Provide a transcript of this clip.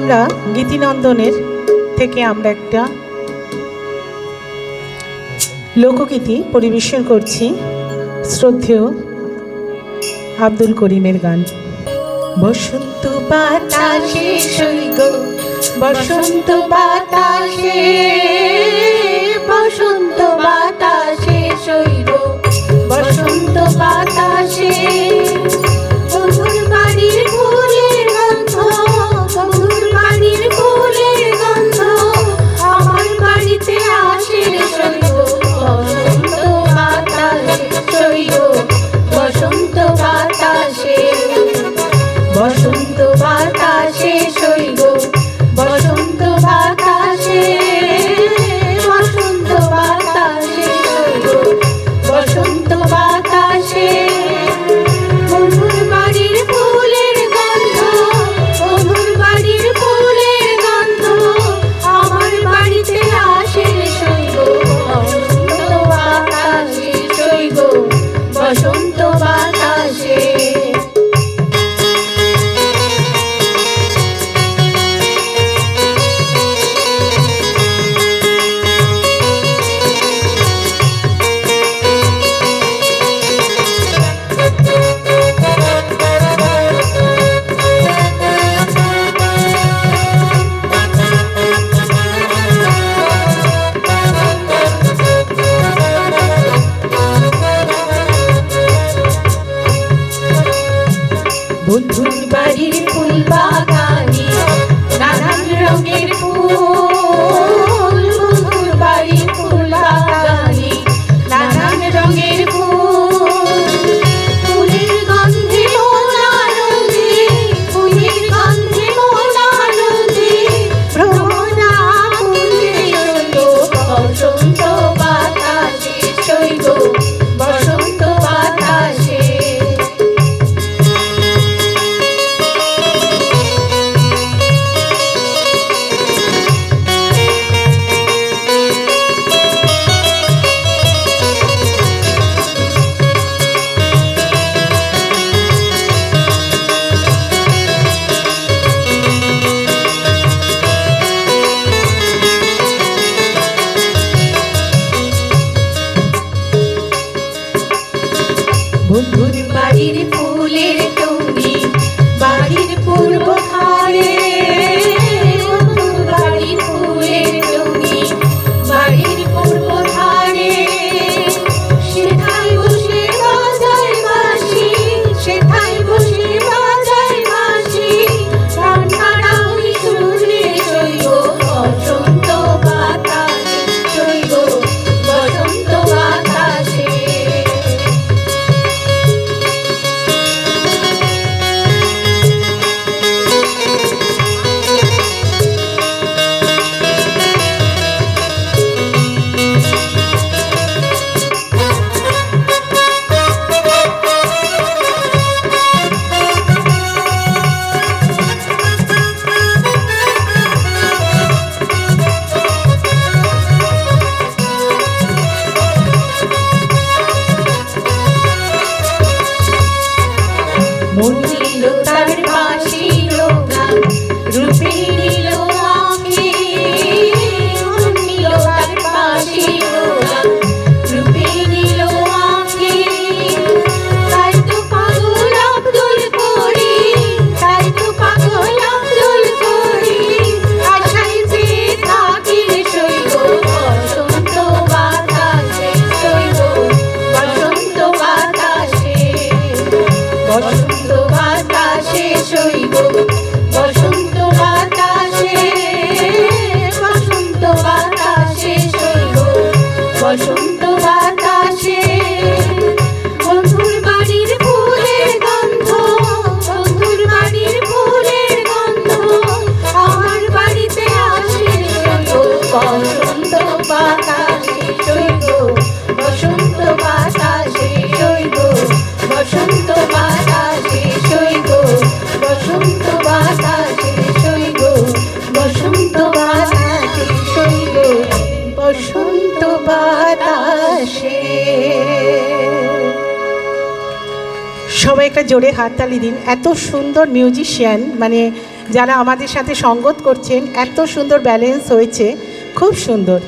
আমরা গীতিনন্দনের থেকে আমরা একটা লোকগীতি পরিবেশন করছি শ্রদ্ধেয় আব্দুল করিমের গান। বসন্ত বাতাসে সৈগ, বসন্ত বাতাসে, বসন্ত বাতাসে সৈগ, বসন্ত বাতাসে বন্ধুর বাড়ির ফুলের গন্ধ, বন্ধুর বাড়ির ফুলের গন্ধ আমার বাড়িতে আসে সৈগ, বসন্ত বাতাসে সৈগ, বসন্ত বাতাসে, বসন্ত বাতাসে সৈগ, বসন্ত বাতাসে, বসন্ত বাতাসে সৈগ, বসন্ত বাতাসে বন্ধুর বাড়ির ফুলের গন্ধ, বন্ধুর বাড়ির ফুলের গন্ধ আমার বাড়িতে আসে সৈগ, বসন্ত বাতাসে সৈগ, বসন্ত বাতাসে। বন্ধুর বাড়ির ফুল বাগানে নানান রঙের ফুল, বন্ধুর বাড়ির ফুল বাগানে নানান রঙের ফুল, ফুলের গন্ধে মন আনন্দে, ফুলের গন্ধে মন আনন্দে ভ্রমণা ফুলে সৈগ, বসন্ত বাতাসে সৈগ, বসন্ত বাতাসে। বন্ধুর বাড়ির ফুলের টুনি বাড়ির পূর্ব ধারে, বন্ধুর বাড়ির ফুলের টুনি বাড়ির পূর্ব ধারে সেথায় বসে বাজায় বাঁশি, সেথায় বসে বাজায় বাঁশি ঠান্ডা ওই সুরে সৈগ, বসন্ত বাতাসে সৈগ, বসন্ত বাতাসে। মন নিল তার বাঁশির গান, রূপে নিল আঁখি, মন নিল তার বাঁশির গান, রূপে নিল আঁখি তাই তো পাগল আব্দুল করিম, তাই তো পাগল আব্দুল করিম আশায় চেয়ে থাকি সৈগ, বসন্ত বাতাসে সৈগ, বসন্ত বাতাসে, বসন্ত বাতাসে সৈগ, বসন্ত বাতাসে, বসন্ত বাতাসে সৈগ, বসন্ত বাতাসে বন্ধুর বাড়ির ফুলের গন্ধ, বন্ধুর বাড়ির ফুলের গন্ধ আমার বাড়িতে আসে সৈগ, বসন্ত বাতাসে সৈগ, বসন্ত বাতাসে সৈগ, বসন্ত বাতাসে সৈগ, বসন্ত বাতাসে সৈগ, বসন্ত বাতাসে সৈগ, বসন্ত বাতাসে। একটা জোরে হাততালি দিন। এত সুন্দর মিউজিশিয়ান, মানে যারা আমাদের সাথে সঙ্গত করছেন, এত সুন্দর ব্যালেন্স হয়েছে, খুব সুন্দর।